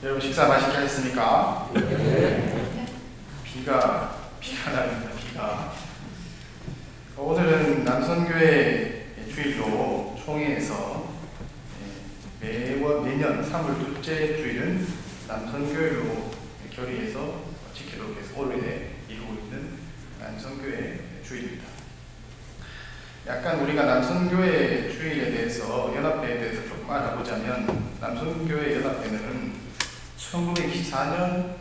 여러분 식사 맛있게 하셨습니까? 네. 비가 납니다. 비가. 오늘은 남선교회 주일로 총회에서 매년 3월 둘째 주일은 남선교회로 결의해서 지키도록 해서 올해 이루고 있는 남선교회 주일입니다. 약간 우리가 남선교회 주일에 대해서 연합회에 대해서 조금 알아보자면, 남선교회 연합회는 1924년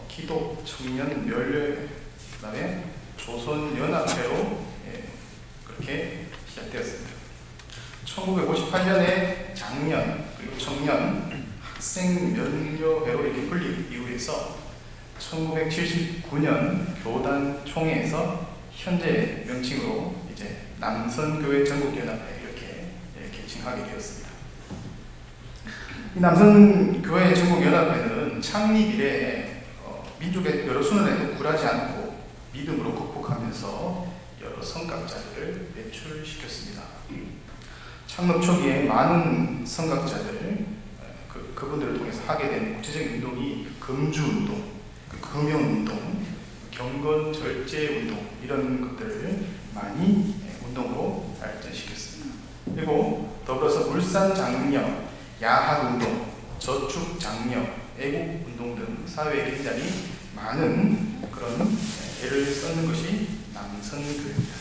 기독 청년 멸례, 그다음에 조선연합회로 그렇게 시작되었습니다. 1958년에 장년 그리고 청년 학생 면료회로 이렇게 분립 이후에서 1979년 교단 총회에서 현재 명칭으로 이제 남선교회 전국연합회 이렇게 개칭하게 되었습니다. 이 남선교회 전국연합회는 창립 이래 민족의 여러 순환에도 굴하지 않고 믿음으로 극복하면서 여러 성각자들을 배출시켰습니다. 창립 초기에 많은 성각자들, 그분들을 통해서 하게 된 구체적인 운동이 금주운동, 금연운동, 경건절제운동 이런 것들을 많이 운동으로 발전시켰습니다. 그리고 더불어서 물산장려, 야학운동, 저축장려, 애국운동 등 사회에 굉장히 많은 그런 애를 썼는 것이 남선교회입니다.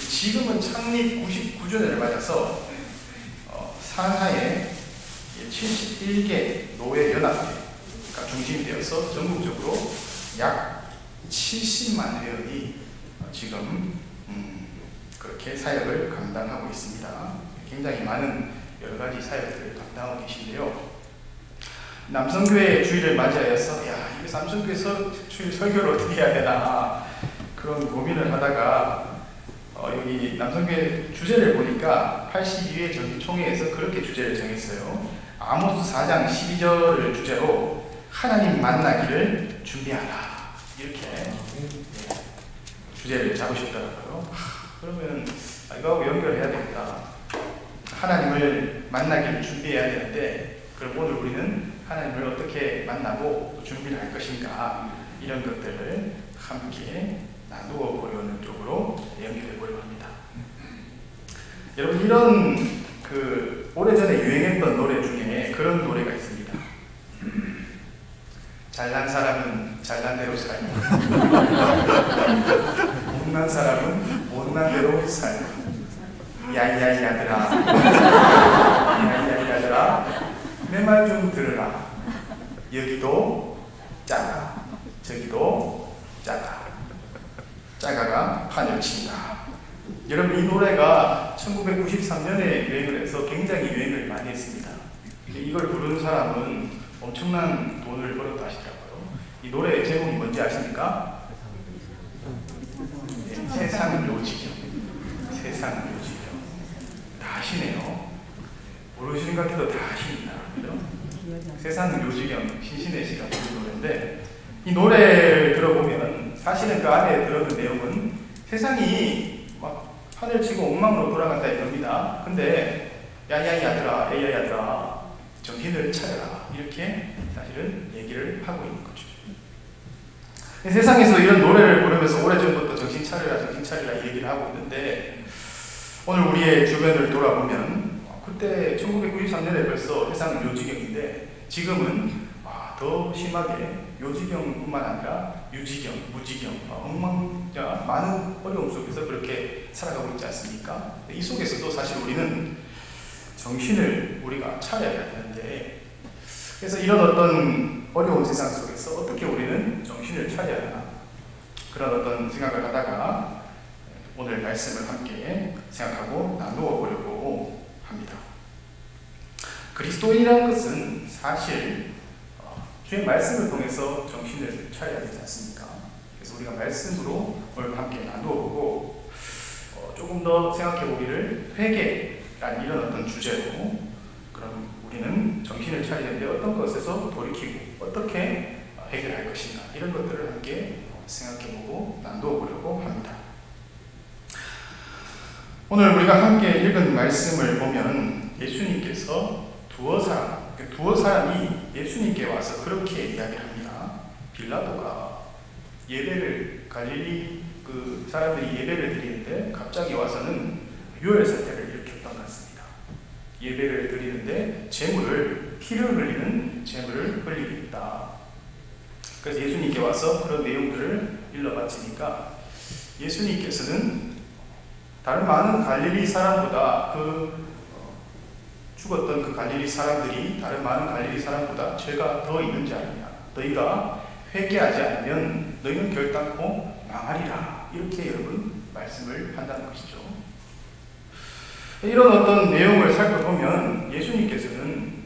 지금은 창립 99주년을 맞아서 산하에 71개 노예연합회가 중심이 되어서 전국적으로 약 70만 회원이 지금 그렇게 사역을 감당하고 있습니다. 굉장히 많은 여러 가지 사역들을 감당하고 계신데요. 남선교회 주일을 맞이하여서 이거 남선교회 주일 설교를 어떻게 해야 되나 그런 고민을 하다가 여기 남선교회 주제를 보니까 82회 정기총회에서 그렇게 주제를 정했어요. 아모스 4장 12절을 주제로 하나님 만나기를 준비하라 이렇게 주제를 잡으셨더라고요. 그러면 이거하고 연결해야 되겠다. 하나님을 만나기를 준비해야 되는데, 그럼 오늘 우리는 하나님을 어떻게 만나고 준비를 할 것인가 이런 것들을 함께 나누어 보려는 쪽으로 연결해 보려고 합니다. 여러분, 이런 오래전에 유행했던 노래 중에 그런 노래가 있습니다. 잘난 사람은 잘난 대로 살고 못난 사람은 못난 대로 살고 야야야들아 야야야들아 내 말 좀 들으라. 여기도 짜가 저기도 짜가가 판을 친다. 여러분, 이 노래가 1993년에 유행을 해서 굉장히 유행을 많이 했습니다. 이걸 부르는 사람은 엄청난 돈을 벌었다 하시더라고요. 이 노래 제목이 뭔지 아십니까? 세상 요지경. 세상 요지경. 다 아시네요. 모르시는 것 같아도 다 아십니다. 그죠? 세상 요지경, 신신의 씨가 부른 노래인데, 이 노래를 들어보면 사실은 그 안에 들어있는 내용은 세상이 막 하늘 치고 엉망으로 돌아간다 이겁니다. 근데 야야야들아, 야야야들아, 정신을 차려라 이렇게 사실은 얘기를 하고 있는 거죠. 세상에서 이런 노래를 부르면서 오래전부터 정신 차리라 얘기를 하고 있는데, 오늘 우리의 주변을 돌아보면 그때 1993년에 벌써 세상은 요지경인데, 지금은 더 심하게 요지경뿐만 아니라 유지경, 무지경, 많은 어려움 속에서 그렇게 살아가고 있지 않습니까? 이 속에서도 사실 우리는 정신을 우리가 차려야 되는데, 그래서 이런 어떤 어려운 세상 속에서 어떻게 우리는 정신을 차려야 하나, 그런 어떤 생각을 하다가 오늘 말씀을 함께 생각하고 나누어 보려고 합니다. 그리스도인이라는 것은 사실 주의 말씀을 통해서 정신을 차려야 되지 않습니까? 그래서 우리가 말씀으로 오늘 함께 나누어 보고 조금 더 생각해 보기를, 회개라는 이런 어떤 주제로 그럼 우리는 정신을 차리는데 어떤 것에서 돌이키고 어떻게 해결할 것인가, 이런 것들을 함께 생각해 보고 나누어 보려고 합니다. 오늘 우리가 함께 읽은 말씀을 보면 예수님께서 두어 사람, 두어 사람이 예수님께 와서 그렇게 이야기를 합니다. 빌라도가 예배를 갈릴리 그 사람들이 예배를 드리는데 갑자기 와서는 유혈 사태를 일으켰던 것 같습니다. 예배를 드리는데 피를 흘리는 재물을 흘리게 했다. 그래서 예수님께 와서 그런 내용들을 일러바치니까 예수님께서는 다른 많은 갈릴리 사람보다 죽었던 그 갈릴리 사람들이 다른 많은 갈릴리 사람보다 죄가 더 있는지 아느냐. 너희가 회개하지 않으면 너희는 결단코 망하리라. 이렇게 여러분 말씀을 한다는 것이죠. 이런 어떤 내용을 살펴보면 예수님께서는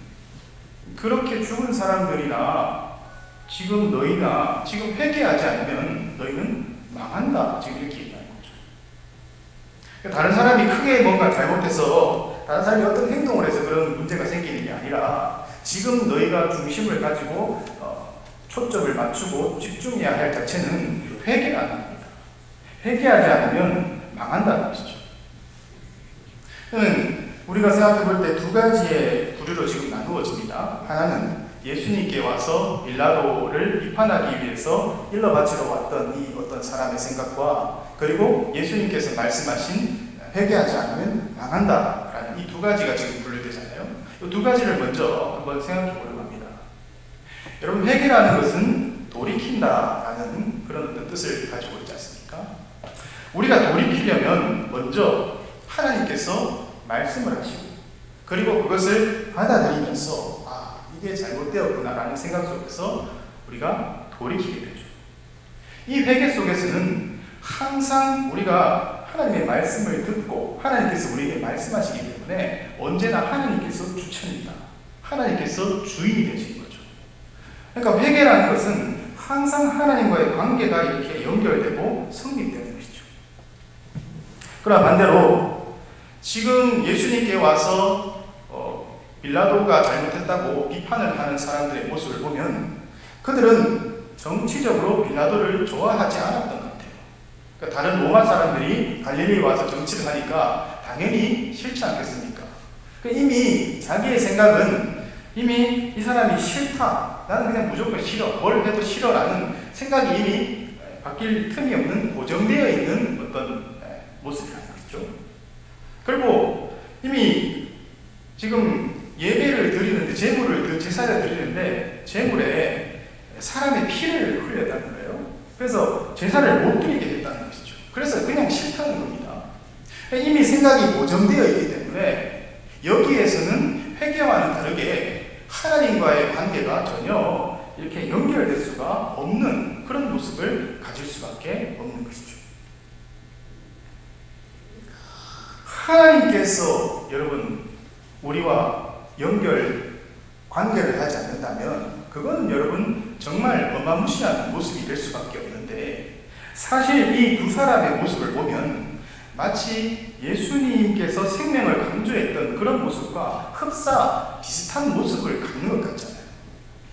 그렇게 죽은 사람들이나 지금 너희나 지금 회개하지 않으면 너희는 망한다. 지금 이렇게 얘기하는 거죠. 다른 사람이 크게 뭔가 잘못해서 다른 사람이 어떤 행동을 해서 그런 문제가 생기는 게 아니라 지금 너희가 중심을 가지고 초점을 맞추고 집중해야 할 자체는 회개가 아닙니다. 회개하지 않으면 망한다는 것이죠. 우리가 생각해 볼 때 두 가지의 부류로 지금 나누어집니다. 하나는 예수님께 와서 빌라도를 비판하기 위해서 일러바치러 왔던 이 어떤 사람의 생각과 그리고 예수님께서 말씀하신 회개하지 않으면 망한다라는 이 두 가지가 지금 분류되잖아요. 이 두 가지를 먼저 한번 생각해 보려고 합니다. 여러분, 회개라는 것은 돌이킨다라는 그런 어떤 뜻을 가지고 있지 않습니까? 우리가 돌이키려면 먼저 하나님께서 말씀을 하시고 그리고 그것을 받아들이면서 이게 잘못되었구나라는 생각 속에서 우리가 돌이키게 되죠. 이 회개 속에서는 항상 우리가 하나님의 말씀을 듣고 하나님께서 우리에게 말씀하시기 때문에 언제나 하나님께서 주체입니다. 하나님께서 주인이 되신 거죠. 그러니까 회개라는 것은 항상 하나님과의 관계가 이렇게 연결되고 성립되는 것이죠. 그러나 반대로 지금 예수님께 와서 빌라도가 잘못했다고 비판을 하는 사람들의 모습을 보면 그들은 정치적으로 빌라도를 좋아하지 않았던 것 같아요. 그러니까 다른 로마 사람들이 갈릴리에 와서 정치를 하니까 당연히 싫지 않겠습니까? 이미 자기의 생각은 이미 이 사람이 싫다. 나는 그냥 무조건 싫어. 뭘 해도 싫어라는 생각이 이미 바뀔 틈이 없는 고정되어 있는 어떤 모습이라는 거죠. 그리고 이미 지금 예배를 드리는데 제사를 드리는데 제물에 사람의 피를 흘렸다는 거예요. 그래서 제사를 못 드리게 됐다는 것이죠. 그래서 그냥 싫다는 겁니다. 이미 생각이 고정되어 있기 때문에 여기에서는 회개와는 다르게 하나님과의 관계가 전혀 이렇게 연결될 수가 없는 그런 모습을 가질 수밖에 없는 것이죠. 하나님께서 여러분 우리와 관계를 하지 않는다면 그건 여러분 정말 어마무시한 모습이 될 수밖에 없는데 사실 이 두 사람의 모습을 보면 마치 예수님께서 생명을 강조했던 그런 모습과 흡사 비슷한 모습을 갖는 것 같잖아요.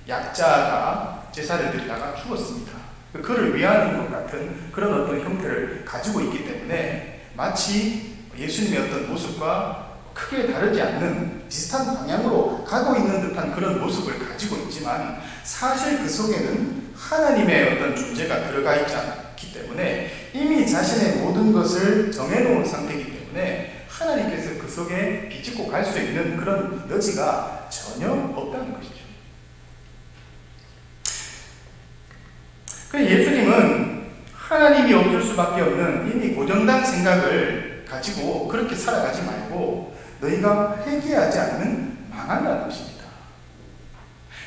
약자가 제사를 드리다가 죽었습니다. 그를 위하는 것 같은 그런 어떤 형태를 가지고 있기 때문에 마치 예수님의 어떤 모습과 크게 다르지 않는 비슷한 방향으로 가고 있는 듯한 그런 모습을 가지고 있지만 사실 그 속에는 하나님의 어떤 존재가 들어가 있지 않기 때문에 이미 자신의 모든 것을 정해놓은 상태이기 때문에 하나님께서 그 속에 비집고 갈 수 있는 그런 여지가 전혀 없다는 것이죠. 그래서 예수님은 하나님이 없을 수밖에 없는 이미 고정된 생각을 가지고 그렇게 살아가지 말고 너희가 회개하지 않으면 망한다는 것입니다.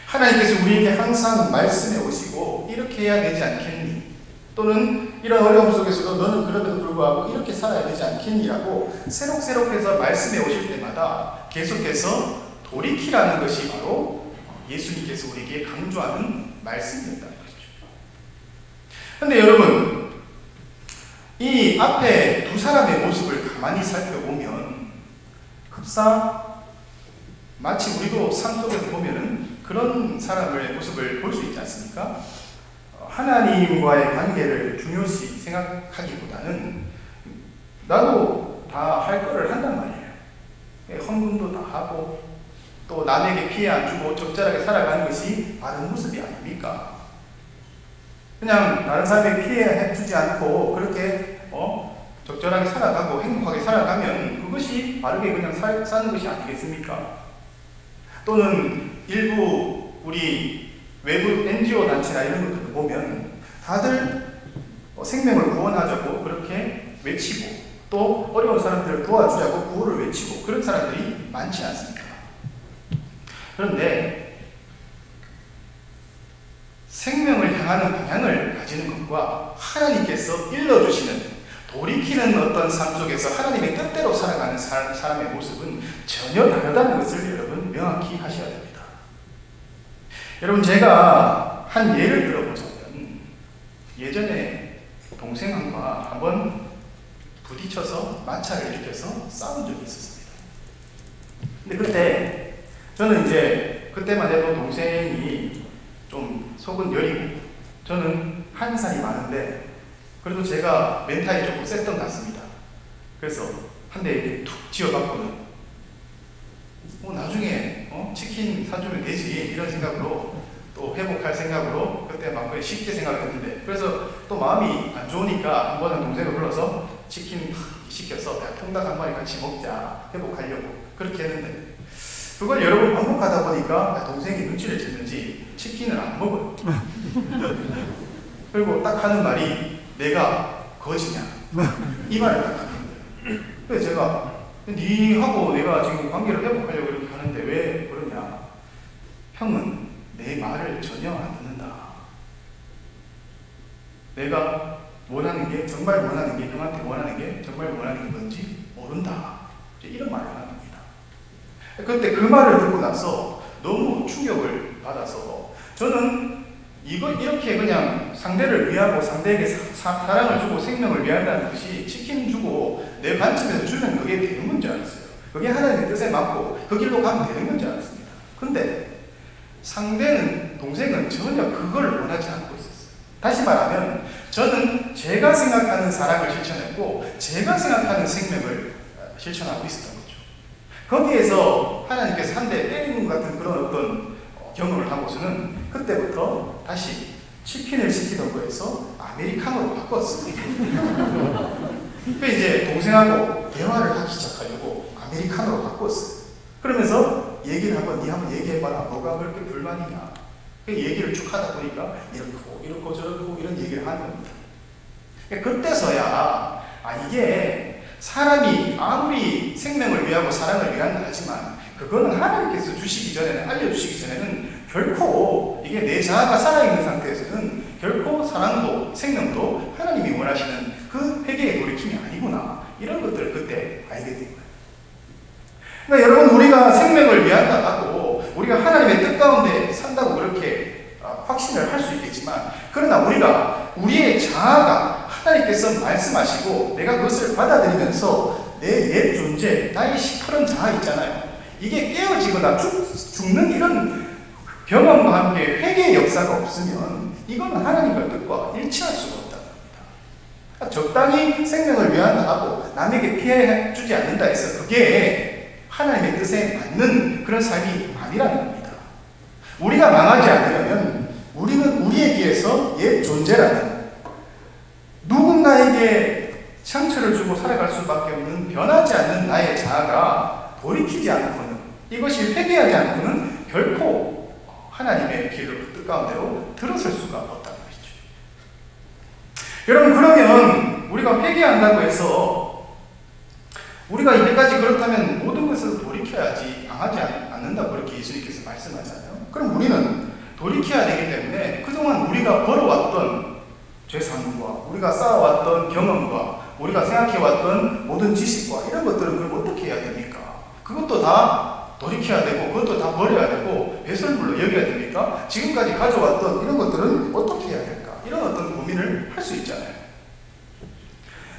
하나님께서 우리에게 항상 말씀해 오시고 이렇게 해야 되지 않겠니? 또는 이런 어려움 속에서도 너는 그럼에도 불구하고 이렇게 살아야 되지 않겠니라고 새록새록해서 말씀해 오실 때마다 계속해서 돌이키라는 것이 바로 예수님께서 우리에게 강조하는 말씀이었다는 것이죠. 그런데 여러분 이 앞에 두 사람의 모습을 가만히 살펴보면 흡사 마치 우리도 삶 속에서 보면은 그런 사람의 모습을 볼 수 있지 않습니까? 하나님과의 관계를 중요시 생각하기보다는 나도 다 할 거를 한단 말이에요. 헌금도 다 하고 또 또 남에게 피해 안 주고 적절하게 살아가는 것이 바른 모습이 아닙니까? 그냥 다른 사람에게 피해 주지 않고 그렇게 적절하게 살아가고 행복하게 살아가면 그것이 바르게 그냥 사는 것이 아니겠습니까? 또는 일부 우리 외부 NGO 단체나 이런 것들을 보면 다들 생명을 구원하자고 그렇게 외치고 또 어려운 사람들을 도와주자고 구호를 외치고 그런 사람들이 많지 않습니까? 그런데 생명을 향하는 방향을 가지는 것과 하나님께서 일러주시는 돌이키는 어떤 삶 속에서 하나님의 뜻대로 살아가는 사람의 모습은 전혀 다르다는 것을 여러분 명확히 하셔야 됩니다. 여러분, 제가 한 예를 들어보자면 예전에 동생과 한번 부딪혀서 마찰을 일으켜서 싸운 적이 있었습니다. 근데 그때 저는 이제 그때만 해도 동생이 좀 속은 여리고 저는 한 살이 많은데 그래도 제가 멘탈이 조금 셌던 것 같습니다. 그래서 한 대 이렇게 툭 쥐어갖고는 나중에 치킨 사주면 되지 이런 생각으로 또 회복할 생각으로 그때 막 쉽게 생각했는데 그래서 또 마음이 안 좋으니까 한 번은 동생을 불러서 치킨 시켜서 통닭 한 마리 같이 먹자 회복하려고 그렇게 했는데 그걸 여러 번 반복하다 보니까 동생이 눈치를 챘는지 치킨을 안 먹어요. 그리고 딱 하는 말이 내가 거지냐 이 말을 딱 하는 거예요. 그래서 제가 니하고 내가 지금 관계를 회복하려고 이렇게 하는데 왜 그러냐. 형은 내 말을 전혀 안 듣는다. 내가 원하는 게 정말 원하는 게 형한테 원하는 게 정말 원하는 게 뭔지 모른다. 이런 말을 하는 겁니다. 그때 그 말을 듣고 나서 너무 충격을 받아서 저는 이렇게 그냥 상대를 위하고 상대에게 사랑을 주고 생명을 위한다는 것이 치킨 주고 내 관점에서 주면 그게 되는 건 줄 알았어요. 그게 하나님의 뜻에 맞고 그 길로 가면 되는 건 줄 알았습니다. 근데 상대는, 동생은 전혀 그걸 원하지 않고 있었어요. 다시 말하면 저는 제가 생각하는 사랑을 실천했고 제가 생각하는 생명을 실천하고 있었던 거죠. 거기에서 하나님께서 한 대 때리는 것 같은 그런 어떤 경험을 하고서는 그때부터 다시 치킨을 시키던 거에서 아메리카노로 바꿨습니다. 그 이제 동생하고 대화를 하기 시작하려고 아메리카노로 바꿨어요. 그러면서 얘기를 니 한번 얘기해봐라. 뭐가 그렇게 불만이냐. 그 얘기를 쭉 하다 보니까 이렇고 저렇고 이런 얘기를 하는 겁니다. 그때서야 이게 사람이 아무리 생명을 위하고 사랑을 위한다 하지만 그거는 하나님께서 주시기 전에는, 알려주시기 전에는 결코 이게 내 자아가 살아있는 상태에서는 결코 사랑도 생명도 하나님이 원하시는 그 회개의 돌이킴이 아니구나. 이런 것들을 그때 알게 된 거예요. 그러니까 여러분, 우리가 생명을 위한다 하고 우리가 하나님의 뜻 가운데 산다고 그렇게 확신을 할 수 있겠지만 그러나 우리의 자아가 하나님께서 말씀하시고 내가 그것을 받아들이면서 내 옛 존재, 나의 시퍼런 자아 있잖아요. 이게 깨어지거나 죽는 이런 경험과 함께 회개의 역사가 없으면 이건 하나님의 뜻과 일치할 수가 없다는 겁니다. 적당히 생명을 위한다 하고 남에게 피해 주지 않는다 해서 그게 하나님의 뜻에 맞는 그런 삶이 아니라는 겁니다. 우리가 망하지 않으려면 우리는 우리에게서 옛 존재라는 누군가에게 상처를 주고 살아갈 수밖에 없는 변하지 않는 나의 자아가 돌이키지 않고는, 이것이 회개하지 않고는 결코 하나님의 길을 뜻 가운데로 들어설 수가 없다는 것이죠. 여러분, 그러면 우리가 회개한다고 해서 우리가 이때까지 그렇다면 모든 것을 돌이켜야지, 망하지 않는다고 그렇게 예수님께서 말씀하잖아요. 그럼 우리는 돌이켜야 되기 때문에 그동안 우리가 벌어왔던 죄상과 우리가 쌓아왔던 경험과 우리가 생각해왔던 모든 지식과 이런 것들은 그럼 어떻게 해야 됩니까? 그것도 다 돌이켜야 되고 그것도 다 버려야 되고 배설물로 여겨야 됩니까? 지금까지 가져왔던 이런 것들은 어떻게 해야 될까? 이런 어떤 고민을 할 수 있잖아요.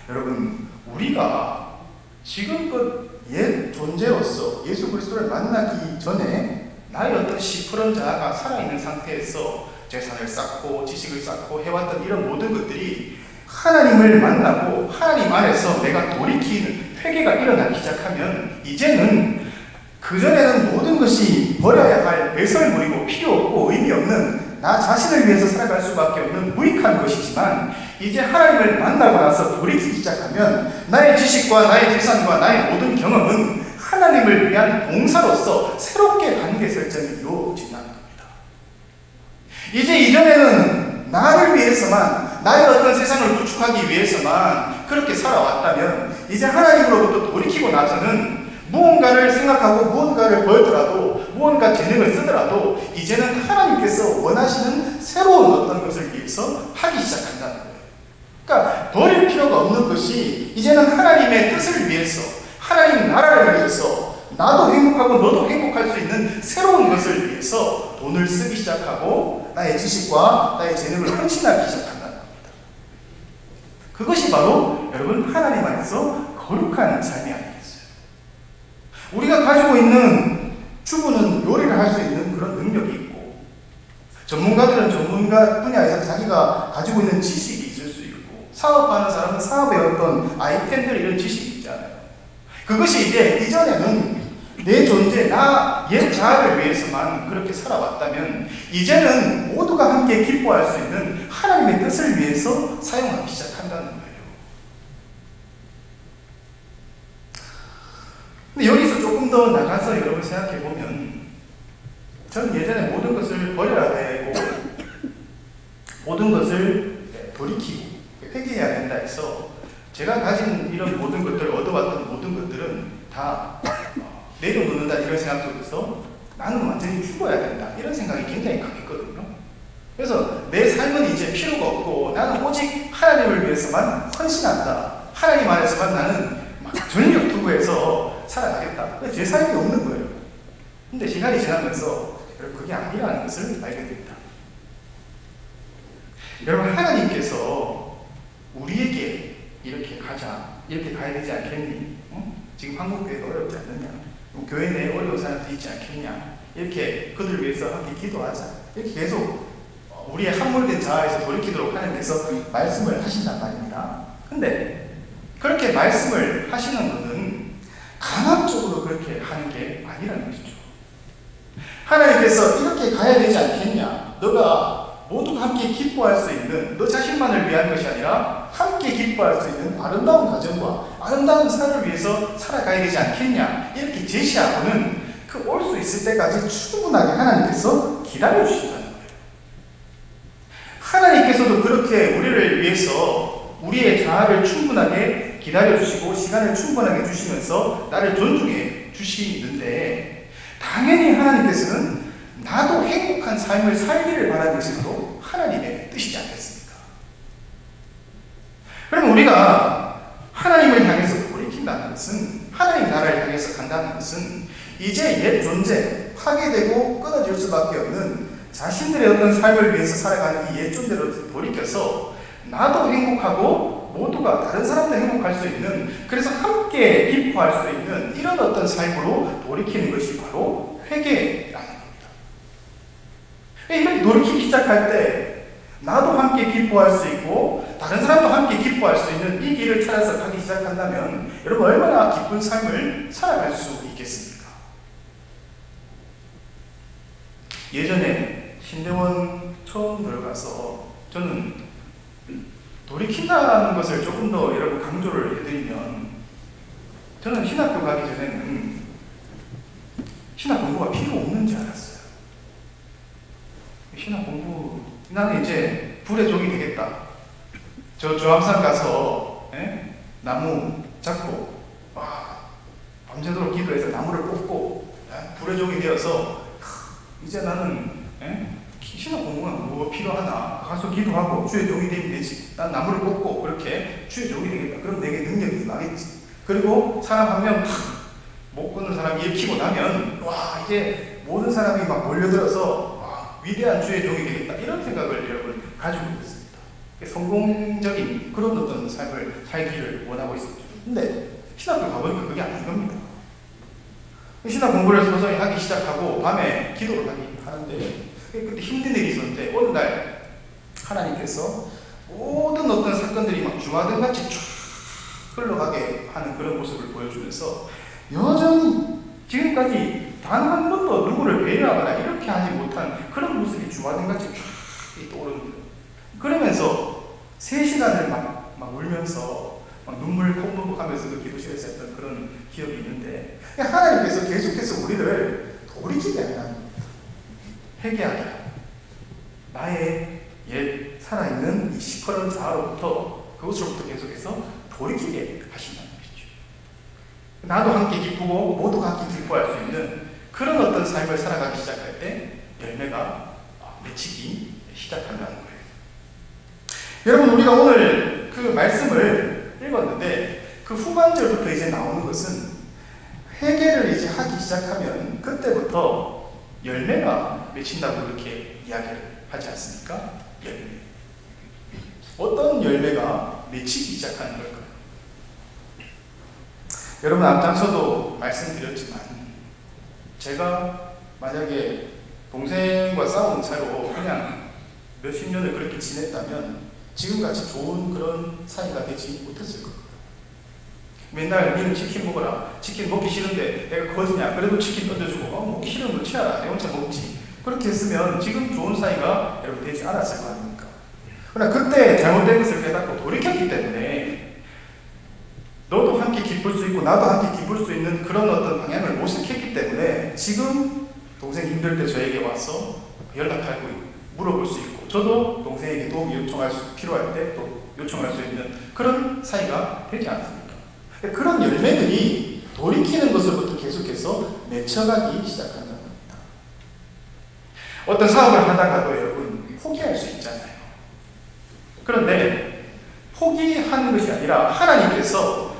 여러분, 우리가 지금껏 옛 존재로서 예수 그리스도를 만나기 전에 나의 어떤 시퍼런 자아가 살아있는 상태에서 재산을 쌓고 지식을 쌓고 해왔던 이런 모든 것들이 하나님을 만나고 하나님 안에서 내가 돌이키는 회개가 일어나기 시작하면 이제는 그전에는 모든 것이 버려야 할 배설물이고 필요 없고 의미 없는 나 자신을 위해서 살아갈 수밖에 없는 무익한 것이지만 이제 하나님을 만나고 나서 돌이키기 시작하면 나의 지식과 나의 재산과 나의 모든 경험은 하나님을 위한 봉사로서 새롭게 관계 설정이 이루어진다는 겁니다. 이제 이전에는 나를 위해서만 나의 어떤 세상을 구축하기 위해서만 그렇게 살아왔다면 이제 하나님으로부터 돌이키고 나서는 무언가를 생각하고 무언가를 벌더라도 무언가 재능을 쓰더라도 이제는 하나님께서 원하시는 새로운 어떤 것을 위해서 하기 시작한다는 거예요. 그러니까 버릴 필요가 없는 것이 이제는 하나님의 뜻을 위해서 하나님 나라를 위해서 나도 행복하고 너도 행복할 수 있는 새로운 것을 위해서 돈을 쓰기 시작하고 나의 지식과 나의 재능을 헌신하기 시작한다는 겁니다. 그것이 바로 여러분 하나님 안에서 거룩한 삶이 아니겠어요. 우리가 가지고 있는 주부는 요리를 할 수 있는 그런 능력이 있고 전문가들은 전문가 분야에서 자기가 가지고 있는 지식이 있을 수 있고 사업하는 사람은 사업의 어떤 아이템들 이런 지식이 있잖아요. 그것이 이제 이전에는 내 존재, 나 옛 자아를 위해서만 그렇게 살아왔다면 이제는 모두가 함께 기뻐할 수 있는 하나님의 뜻을 위해서 사용하기 시작한다는 거예요. 근데 여기서 조금 더 나가서 여러분 생각해 보면 저는 예전에 모든 것을 버려야 되고 모든 것을 돌이키고 회개해야 된다 해서 제가 가진 이런 모든 것들, 얻어왔던 모든 것들은 다 내려놓는다 이런 생각 속에서 나는 완전히 죽어야 된다 이런 생각이 굉장히 강했거든요. 그래서 내 삶은 이제 필요가 없고 나는 오직 하나님을 위해서만 헌신한다. 하나님 안에서만 나는 막 전력 투구해서 살아가겠다. 제 삶이 없는 거예요. 근데 시간이 지나면서 여러분 그게 아니라는 것을 알게 됩니다. 여러분 하나님께서 우리에게 이렇게 가자, 이렇게 가야 되지 않겠니? 지금 한국교회가 어렵지 않느냐? 교회 내에 어려운 사람들이 있지 않겠냐? 이렇게 그들 위해서 함께 기도하자. 이렇게 계속 우리의 함몰된 자아에서 돌이키도록 하나님께서 말씀을 하신단 말입니다. 근데 그렇게 말씀을 하시는 것은 강압적으로 그렇게 하는 게 아니라는 것이죠. 하나님께서 이렇게 가야 되지 않겠냐? 너가 모두가 함께 기뻐할 수 있는 너 자신만을 위한 것이 아니라 함께 기뻐할 수 있는 아름다운 가정과 아름다운 삶을 위해서 살아가야 되지 않겠냐 이렇게 제시하고는 그 올 수 있을 때까지 충분하게 하나님께서 기다려주신다는 거예요. 하나님께서도 그렇게 우리를 위해서 우리의 자아를 충분하게 기다려주시고 시간을 충분하게 주시면서 나를 존중해 주시는데 당연히 하나님께서는 나도 행복한 삶을 살기를 바라는 것도 하나님의 뜻이지 않겠습니까? 그럼 우리가 하나님을 향해서 돌이킨다는 것은 하나님 나라를 향해서 간다는 것은 이제 옛 존재, 파괴되고 끊어질 수밖에 없는 자신들의 어떤 삶을 위해서 살아가는 이 옛 존재로 돌이켜서 나도 행복하고 모두가 다른 사람도 행복할 수 있는 그래서 함께 기뻐할 수 있는 이런 어떤 삶으로 돌이키는 것이 바로 회개라는 겁니다. 이렇게 돌이키기 시작할 때 나도 함께 기뻐할 수 있고 다른 사람도 함께 기뻐할 수 있는 이 길을 찾아서 가기 시작한다면 여러분 얼마나 기쁜 삶을 살아갈 수 있겠습니까? 예전에 신대원 처음 들어가서 저는 돌이킨다는 것을 조금 더 여러분 강조를 해드리면 저는 신학교 가기 전에는 신학 공부가 필요 없는 줄 알았어요. 신학 공부 나는 이제 불의 종이 되겠다. 저 조암산 가서 나무 잡고 밤새도록 기도해서 나무를 뽑고 불의 종이 되어서 이제 나는 신학 공부가 뭐가 필요하나 가서 기도하고 주의 종이 되면 되지. 난 나무를 뽑고 그렇게 주의 종이 되겠다. 그럼 내게 능력이 나겠지. 그리고 사람 한 명 못 끊는 사람이 일으키고 나면 와 이제 모든 사람이 막 몰려들어서 와, 위대한 주의 종이 되겠다. 이런 생각을 여러분 가지고 있습니다. 성공적인 그런 어떤 삶을 살기를 원하고 있었죠. 근데 신학교 가보니까 그게 아닌 겁니다. 신학 공부를 서서히 하기 시작하고 밤에 기도를 하는데 그때 힘든 일이 있었는데 어느 날 하나님께서 모든 어떤 사건들이 막 주마등같이 쫙 흘러가게 하는 그런 모습을 보여주면서 여전히 지금까지 단 한 번도 누구를 배려하거나 이렇게 하지 못한 그런 모습이 주마등같이 쫙 떠오르는 거예요. 그러면서 3시간을 막 울면서 막 눈물 콧물 하면서 그 기도실에서 했던 그런 기억이 있는데, 하나님께서 계속해서 우리를 돌이키게 하는, 회개하게 하는, 나의 옛 살아있는 이 시커먼 자아로부터, 그것으로부터 계속해서 돌이키게 하신다는 것이죠. 나도 함께 기쁘고 모두가 함께 기뻐할 수 있는 그런 어떤 삶을 살아가기 시작할 때 열매가 맺히기 시작한다는 거예요. 여러분, 우리가 오늘 그 말씀을 읽었는데 그 후반절부터 이제 나오는 것은 회개를 이제 하기 시작하면 그때부터 열매가 맺힌다고 이렇게 이야기를 하지 않습니까? 열매. 어떤 열매가 맺히기 시작하는 걸까요? 여러분, 앞장서도 말씀드렸지만 제가 만약에 동생과 싸운 차로 그냥 몇십 년을 그렇게 지냈다면 지금같이 좋은 그런 사이가 되지 못했을 겁니다. 맨날 니는 치킨 먹어라. 치킨 먹기 싫은데 내가 거지냐? 그래도 치킨 던져주고 먹기 싫으면 치아라. 내 혼자 먹지. 그렇게 했으면 지금 좋은 사이가 여러분 되지 않았을 거 아닙니까? 그러나 그때 잘못된 것을 깨닫고 돌이켰기 때문에 너도 함께 기쁠 수 있고 나도 함께 기쁠 수 있는 그런 어떤 방향을 모색했기 때문에 지금 동생이 힘들 때 저에게 와서 연락하고 물어볼 수 있고, 저도 동생에게 도움이 필요할 때 또 요청할 수 있는 그런 사이가 되지 않습니까? 그런 열매들이 돌이키는 것으로부터 계속해서 맺혀가기 시작한다는 겁니다. 어떤 사업을 하다가도 여러분 포기할 수 있잖아요. 그런데 포기하는 것이 아니라 하나님께서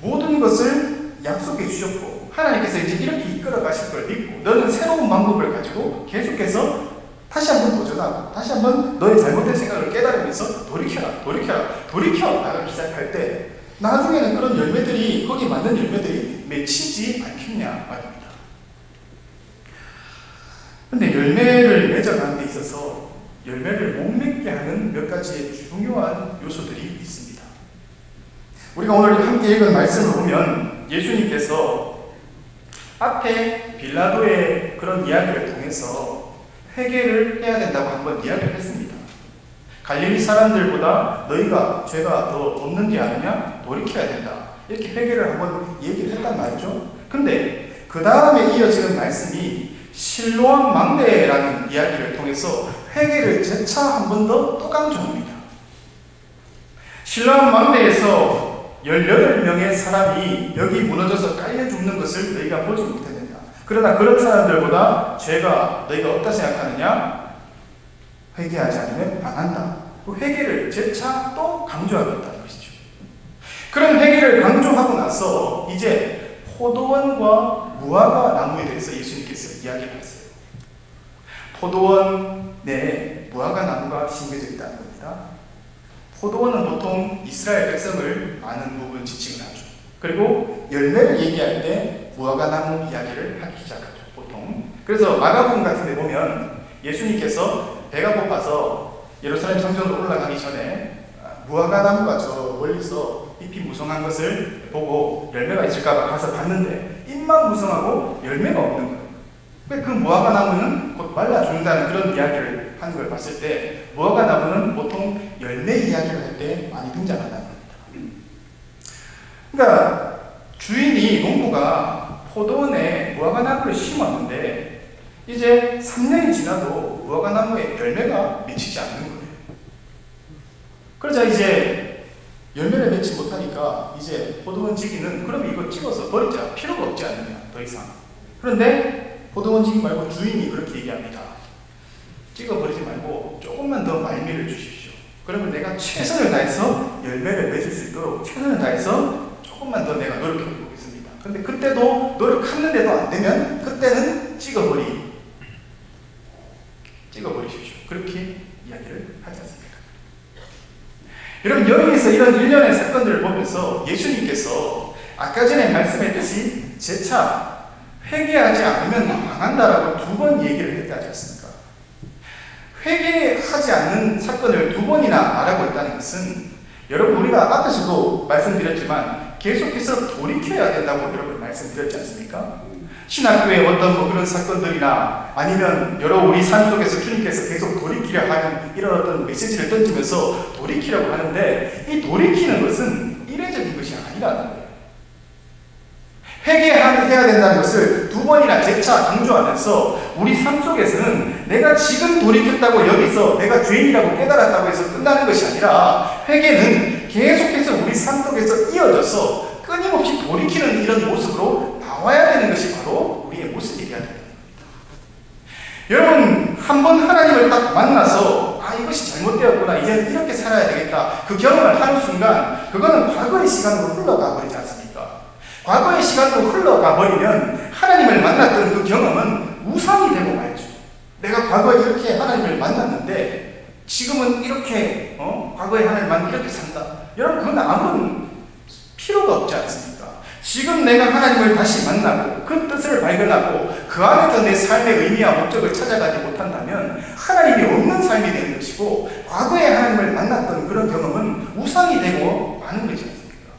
모든 것을 약속해 주셨고 하나님께서 이제 이렇게 이끌어 가실 걸 믿고 너는 새로운 방법을 가지고 계속해서 다시 한번 도전하고 다시 한번 너의 잘못된 생각을 깨달으면서 돌이켜 나가기 시작할 때 나중에는 그런 열매들이, 거기에 맞는 열매들이 맺히지 않겠냐 말입니다. 근데 열매를 맺어가는 데 있어서 열매를 못 맺게 하는 몇 가지의 중요한 요소들이 있습니다. 우리가 오늘 함께 읽은 말씀을 보면 예수님께서 앞에 빌라도의 그런 이야기를 통해서 회개를 해야 된다고 한번 이야기를 했습니다. 갈릴리 사람들보다 너희가 죄가 더 없는지 아느냐? 돌이켜야 된다. 이렇게 회개를 한번 얘기를 했단 말이죠. 근데 그 다음에 이어지는 말씀이 실로암 망대라는 이야기를 통해서 회개를 재차 한 번 더 또 강조합니다. 실로암 망대에서 18명의 사람이 벽이 무너져서 깔려 죽는 것을 너희가 보지 못했느냐? 그러나 그런 사람들보다 죄가 너희가 없다 생각하느냐? 회개하지 않으면 망한다. 그 회개를 재차 또 강조하겠다는 것이죠. 그런 회개를 강조하고 나서 이제 포도원과 무화과 나무에 대해서 예수님께서 이야기를 하세요. 포도원 내에 무화과 나무가 심겨져 있다는 겁니다. 포도원은 보통 이스라엘 백성을 많은 부분 지칭을 하죠. 그리고 열매를 얘기할 때 무화과 나무 이야기를 하기 시작하죠, 보통. 그래서 마가복음 같은 데 보면 예수님께서 배가 고파서 예루살렘 성전으로 올라가기 전에 무화과 나무가 저 멀리서 잎이 무성한 것을 보고 열매가 있을까 봐 가서 봤는데 잎만 무성하고 열매가 없는 거예요. 그 무화과 나무는 곧 말라 죽는다는 그런 이야기를 하는 걸 봤을 때 무화과 나무는 보통 열매 이야기를 할 때 많이 등장한다는 겁니다. 그러니까 주인이 농부가 포도원에 무화과 나무를 심었는데 이제 3년이 지나도 무화과 나무에 열매가 맺히지 않는 거예요. 그러자 이제 열매를 맺지 못하니까 이제 포도원 지기는 그럼 이거 찍어서 버리자. 필요가 없지 않느냐, 더 이상. 그런데 포도원 지기 말고 주인이 그렇게 얘기합니다. 찍어버리지 말고 조금만 더 말미를 주십시오. 그러면 내가 최선을 다해서 열매를 맺을 수 있도록 최선을 다해서 조금만 더 내가 노력해 보겠습니다. 근데 그때도 노력하는데도 안 되면 그때는 찍어버리십시오. 그렇게 이야기를 하지 않습니까? 여러분, 여기에서 이런 일련의 사건들을 보면서 예수님께서 아까 전에 말씀했듯이 재차 회개하지 않으면 망한다라고 2번 얘기를 했다지 않습니까? 회개하지 않는 사건을 2번이나 말하고 있다는 것은 여러분, 우리가 앞에서도 말씀드렸지만 계속해서 돌이켜야 된다고 여러분 말씀드렸지 않습니까? 신학교의 어떤 뭐 그런 사건들이나 아니면 여러 우리 삶 속에서 주님께서 계속 돌이키려 하는 이런 어떤 메시지를 던지면서 돌이키려고 하는데, 이 돌이키는 것은 이례적인 것이 아니라는 거예요. 회개해야 된다는 것을 두 번이나 재차 강조하면서 우리 삶 속에서는 내가 지금 돌이켰다고 여기서 내가 죄인이라고 깨달았다고 해서 끝나는 것이 아니라, 회개는 계속해서 우리 삶 속에서 이어져서 끊임없이 돌이키는 이런 모습으로 나와야 되는 것이 바로 우리의 모습이 되어야 됩니다. 여러분, 한번 하나님을 딱 만나서 이것이 잘못되었구나, 이제 이렇게 살아야 되겠다, 그 경험을 하는 순간 그거는 과거의 시간으로 흘러가 버리지 않습니까? 과거의 시간으로 흘러가 버리면 하나님을 만났던 그 경험은 우상이 되고 말죠. 내가 과거에 이렇게 하나님을 만났는데 지금은 이렇게 과거에 하나님만 이렇게 산다. 여러분, 그건 아무런 필요가 없지 않습니까? 지금 내가 하나님을 다시 만나고 그 뜻을 발견하고 그 안에서 내 삶의 의미와 목적을 찾아가지 못한다면 하나님이 없는 삶이 되는 것이고, 과거에 하나님을 만났던 그런 경험은 우상이 되고 마는 것이 않습니까?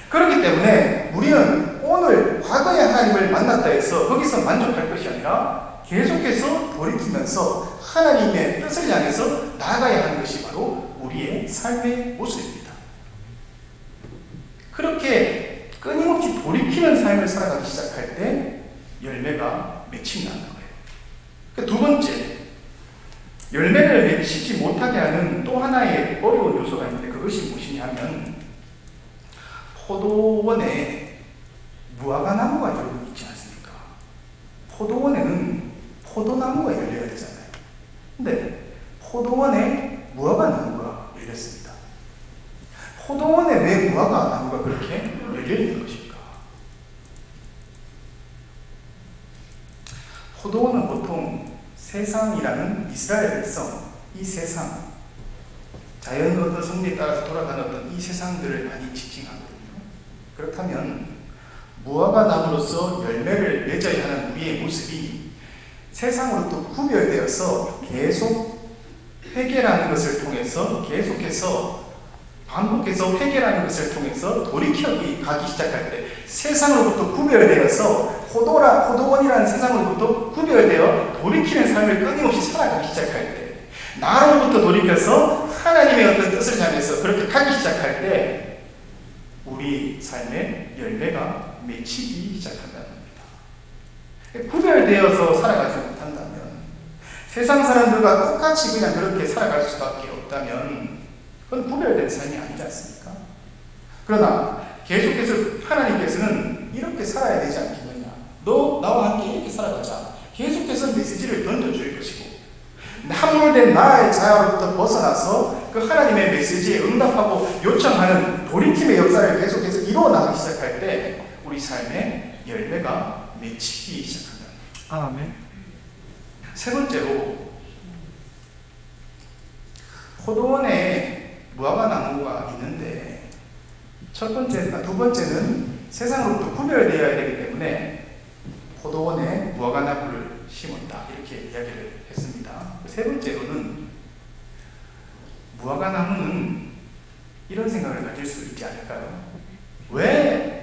그렇기 때문에 우리는 오늘 과거에 하나님을 만났다 해서 거기서 만족할 것이 아니라 계속해서 돌이키면서 하나님의 뜻을 향해서 나아가야 하는 것이 바로 우리의 삶의 모습입니다. 그렇게 끊임없이 돌이키는 삶을 살아가기 시작할 때 열매가 맺힌다는 거예요. 두 번째, 열매를 맺히지 못하게 하는 또 하나의 어려운 요소가 있는데, 그것이 무엇이냐 하면 포도원에 무화과나무가 열리고 있지 않습니까? 포도원에는 포도나무가 열려야 되잖아요. 근데 포도원에 무화과나무가 열렸습니다. 포도원에 왜 무화과나무가 그렇게 열려있는 것일까? 포도원은 보통 세상이라는 이스라엘 백성, 이 세상, 자연 어떤 성리에 따라서 돌아가는 어떤 이 세상들을 많이 지칭하거든요. 그렇다면 무화과 나무로서 열매를 맺어야 하는 우리의 모습이 세상으로부터 구별되어서 계속 회개라는 것을 통해서, 계속해서 반복해서 회개라는 것을 통해서 돌이켜기 가기 시작할 때, 세상으로부터 구별되어서 포도원이라는 세상으로부터 구별되어 돌이키는 삶을 끊임없이 살아가기 시작할 때, 나로부터 돌이켜서 하나님의 어떤 뜻을 향해서 그렇게 가기 시작할 때 우리 삶의 열매가 맺히기 시작한다는 겁니다. 구별되어서 살아가지 못한다면, 세상 사람들과 똑같이 그냥 그렇게 살아갈 수밖에 없다면 그건 구별된 삶이 아니지 않습니까? 그러나 계속해서 하나님께서는 이렇게 살아야 되지 않겠느냐, 너 나와 함께 이렇게 살아가자, 계속해서 메시지를 던져줄 것이고, 함몰된 나의 자아로부터 벗어나서 그 하나님의 메시지에 응답하고 요청하는 돌이킴의 역사를 계속해서 이루어 나가기 시작할 때 우리 삶의 열매가 맺히기 시작한다. 아멘. 세 번째로, 포도원에 무화과 나무가 있는데 두 번째는 세상으로부터 구별되어야 되기 때문에 포도원에 무화과 나무를 심었다, 이렇게 이야기를 했습니다. 세 번째로는 무화과 나무는 이런 생각을 가질 수 있지 않을까요? 왜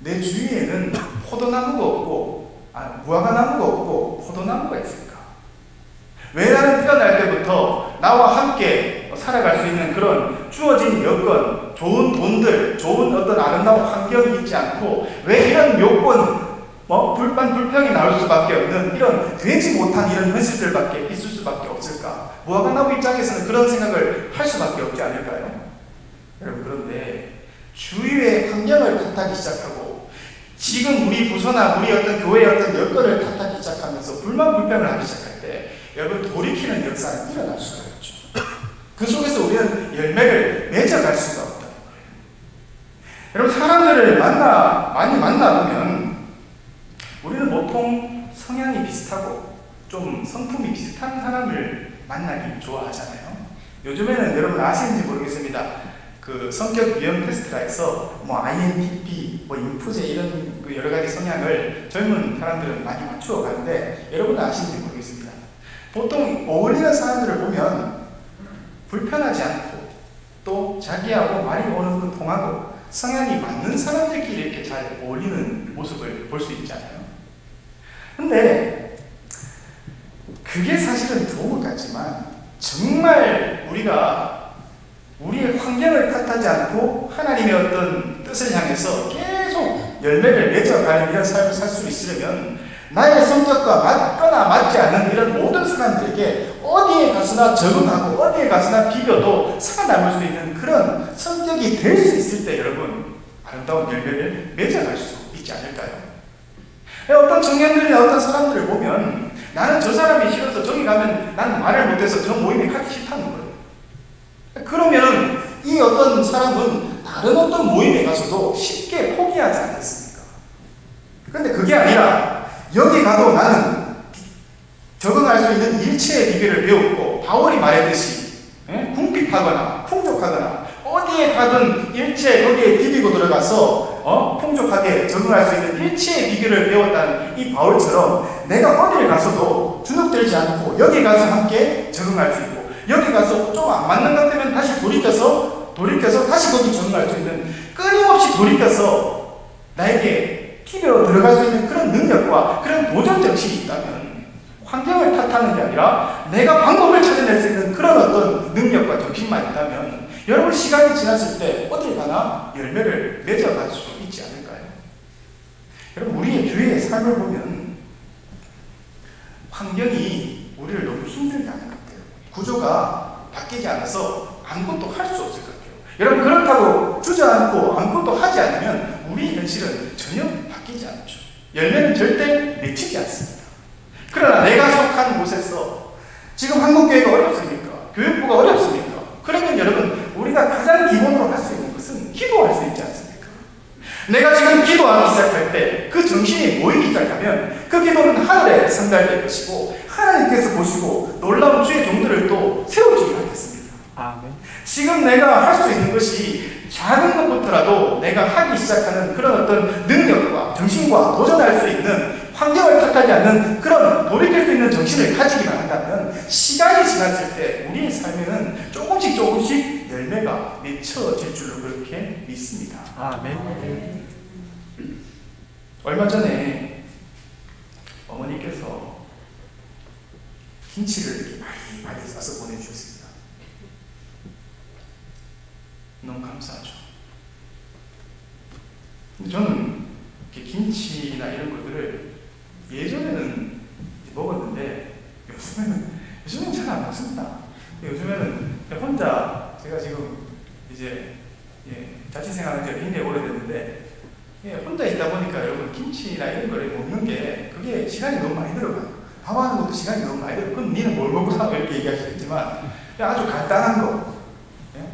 내 주위에는 포도나무가 없고 무화과 나무가 없고 포도나무가 있을까? 왜 나는 태어날 때부터 나와 함께 살아갈 수 있는 그런 주어진 여건, 좋은 돈들, 좋은 어떤 아름다운 환경이 있지 않고 왜 이런 요건, 불평이 나올 수밖에 없는 이런 되지 못한 이런 현실들밖에 있을 수밖에 없을까? 무화과 나무 입장에서는 그런 생각을 할 수밖에 없지 않을까요? 여러분, 그런데 주위의 환경을 탓하기 시작하고 지금 우리 부서나 우리 어떤 교회의 어떤 여건을 탓하기 시작하면서 불만불평을 하기 시작할 때 여러분, 돌이키는 역사는 일어날 수가 없죠. 그 속에서 우리는 열매를 맺어갈 수가 없다는 거예요. 여러분, 사람들을 많이 만나보면 우리는 보통 성향이 비슷하고 좀 성품이 비슷한 사람을 만나기 좋아하잖아요. 요즘에는 여러분 아시는지 모르겠습니다. 그 성격 유형 테스트라 해서 INTP, 인프제 이런 그 여러 가지 성향을 젊은 사람들은 많이 맞추어 가는데 여러분은 아시는지 모르겠습니다. 보통 어울리는 사람들을 보면 불편하지 않고 또 자기하고 말이 어느 정도 통하고 성향이 맞는 사람들끼리 이렇게 잘 어울리는 모습을 볼 수 있잖아요. 근데 그게 사실은 좋은 것 같지만 정말 우리가 우리의 환경을 탓하지 않고 하나님의 어떤 뜻을 향해서 계속 열매를 맺어가는 이런 삶을 살 수 있으려면 나의 성격과 맞거나 맞지 않은 이런 모든 사람들에게 어디에 가서나 적응하고 어디에 가서나 비벼도 살아남을 수 있는 그런 성격이 될 수 있을 때 여러분 아름다운 열매를 맺어갈 수 있지 않을까요? 어떤 청년들이나 어떤 사람들을 보면 나는 저 사람이 싫어서 저기 가면 나는 말을 못해서 저 모임에 가기 싫다는 거예요. 그러면 이 어떤 사람은 다른 어떤 모임에 가서도 쉽게 포기하지 않겠습니까? 그런데 그게 아니라 여기 가도 나는 적응할 수 있는 일체의 비결을 배웠고 바울이 말했듯이 궁핍하거나 풍족하거나 어디에 가든 일체 거기에 디비고 들어가서 풍족하게 적응할 수 있는 일체의 비결을 배웠다는 이 바울처럼 내가 어디를 가서도 주눅들지 않고 여기 가서 함께 적응할 수 있고 여기 가서 좀 안 맞는 것 때문에 다시 돌이켜서 다시 거기 적응할 수 있는 끊임없이 돌이켜서 나에게 피려 들어갈 수 있는 그런 능력과 그런 도전 정신이 있다면 환경을 탓하는 게 아니라 내가 방법을 찾아낼 수 있는 그런 어떤 능력과 정신만 있다면 여러분 시간이 지났을 때 어딜 가나 열매를 맺어갈 수 있지 않을까요? 여러분 우리의 주위의 삶을 보면 환경이 우리를 너무 힘들게 하는 것 같아요. 구조가 바뀌지 않아서 아무것도 할 수 없을 것 같아요. 여러분 그렇다고 주저앉고 아무것도 하지 않으면 우리 현실은 전혀 바뀌지 않죠. 열매는 절대 맺히지 않습니다. 그러나 내가 속한 곳에서 지금 한국교회가 어렵습니까? 교육부가 어렵습니까? 그러면 여러분 우리가 가장 기본으로 할 수 있는 것은 기도할 수 있지 않습니까? 내가 지금 기도하기 시작할 때 그 정신이 모이기 시작하면 그 기도는 하늘에 상달될 것이고 하나님께서 보시고 놀라운 주의 종들을 또 세워주기 하겠습니다. 아멘. 지금 내가 할 수 있는 것이 작은 것부터라도 내가 하기 시작하는 그런 어떤 능력과 정신과 도전할 수 있는 환경을 탓하지 않는 그런 돌이킬 수 있는 정신을 가지기만 한다면 시간이 지났을 때 우리의 삶에는 조금씩 열매가 맺혀질 줄로 그렇게 믿습니다. 아멘. 얼마 전에 어머니께서 김치를 이렇게 많이 싸서 보내주셨습니다. 너무 감사하죠. 근데 저는 이렇게 김치나 이런 것들을 예전에는 먹었는데 요즘은 잘 안 먹습니다. 요즘에는 혼자 제가 지금 이제 자취생활한 지가 굉장히 오래됐는데 혼자 있다 보니까 여러분 김치나 이런 거를 먹는 게 그게 시간이 너무 많이 들어가요. 밥하는 것도 시간이 너무 많이 들어가요. 그럼 니는 뭘 먹고 살아? 이렇게 얘기하시겠지만 아주 간단한 거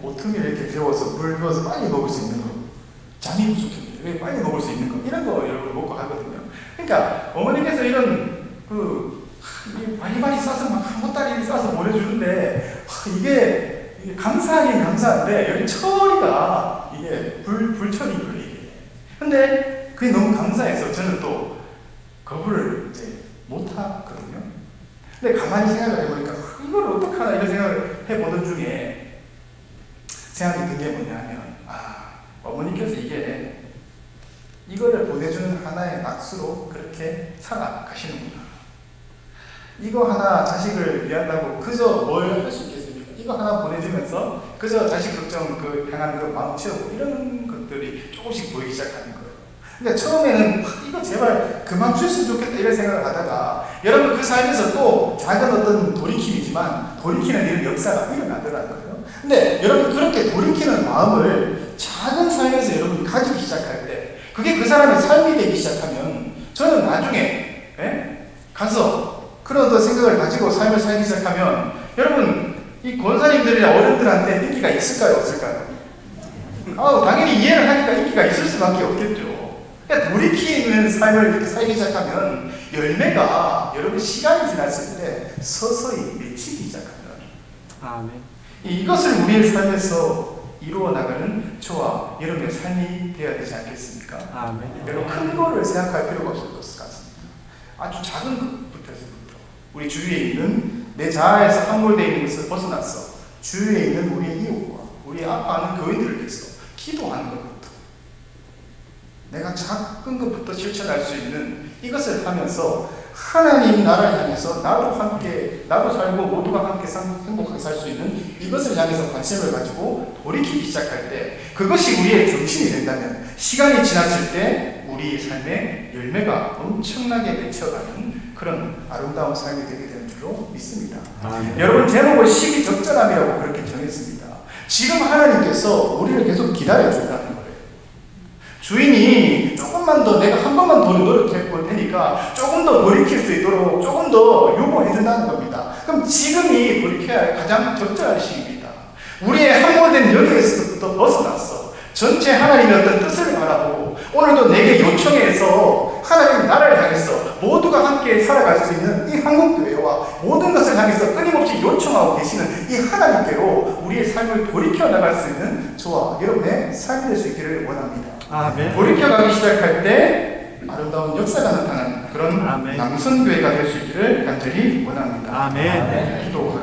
오트밀 이렇게 데워서 물 부어서 빨리 먹을 수 있는 거 잠이 부족합니다. 빨리 먹을 수 있는 거 이런 거 여러분 먹고 하거든요. 그러니까 어머니께서 이런 많이 싸서 막 한 보따리 싸서 보내주는데 이게 감사하긴 감사한데 여기 처리가 이게 불처리인 거예요. 이게. 근데 그게 너무 감사해서 저는 또 거부를 이제 못 하거든요. 근데 가만히 생각을 해보니까 이걸 어떡하나 이런 생각을 해보던 중에 생각이 든 게 뭐냐면 어머니께서 이거를 보내주는 하나의 낙수로 그렇게 살아가시는구나. 이거 하나 자식을 위한다고 그저 뭘 할 수 있겠습니까? 이거 하나 보내주면서 그저 자식 걱정 향한 그 마음 채우고 이런 것들이 조금씩 보이기 시작하는 거예요. 근데 처음에는 이거 제발 그만 줬으면 좋겠다 이런 생각을 하다가 여러분 그 삶에서 또 작은 어떤 돌이킴이지만 돌이키는 이런 역사가 일어나더라는 거예요. 근데 여러분 그렇게 돌이키는 마음을 작은 삶에서 여러분이 가지기 시작할 때 그게 그 사람의 삶이 되기 시작하면 저는 나중에 가서 그런 어떤 생각을 가지고 삶을 살기 시작하면 여러분 이 권사님들이나 어른들한테 인기가 있을까요? 없을까요? 당연히 이해를 하니까 인기가 있을 수밖에 없겠죠. 그러니까 돌이키는 삶을 이렇게 살기 시작하면 열매가 여러분 시간이 지났을 때 서서히 맺히기 시작합니다. 아멘. 이것을 우리의 삶에서 이루어 나가는 저와 여러분의 삶이 되어야 되지 않겠습니까? 아멘. 여러분 큰 거를 생각할 필요가 없을 것 같습니다. 아주 작은 것부터서부터 우리 주위에 있는 내 자아에서 함몰되어 있는 것을 벗어나서 주위에 있는 우리의 이웃과 우리 아파하는 교인들을 위해서 기도하는 것부터 내가 작은 것부터 실천할 수 있는 이것을 하면서 하나님 나라를 향해서 나도 함께, 나도 살고 모두가 함께 행복하게 살 수 있는 이것을 향해서 관심을 가지고 돌이키기 시작할 때, 그것이 우리의 중심이 된다면 시간이 지났을 때 우리 삶의 열매가 엄청나게 맺혀가는 그런 아름다운 삶이 되게 되는 줄로 믿습니다. 여러분, 제목을 시기적절함이라고 그렇게 정했습니다. 지금 하나님께서 우리를 계속 기다려준다는 거예요. 주인이 조금만 더, 내가 한 번만 더 노력해 볼 테니까 조금 더 돌이킬 수 있도록 조금 더 요구해 준다는 겁니다. 그럼 지금이 돌이켜야 할 가장 적절한 시기입니다. 우리의 함몰된 여기에서부터 벗어났어. 전체 하나님의 어떤 뜻을 바라보고 오늘도 내게 요청해서 하나님 나라를 향해서 모두가 함께 살아갈 수 있는 이 한국교회와 모든 것을 향해서 끊임없이 요청하고 계시는 이 하나님께로 우리의 삶을 돌이켜 나갈 수 있는 저와 여러분의 삶이 될 수 있기를 원합니다. 아멘. 돌이켜가기 시작할 때 아름다운 역사가 나타나는 그런 남선교회가 될 수 있기를 간절히 원합니다. 아멘. 기도하겠습니다.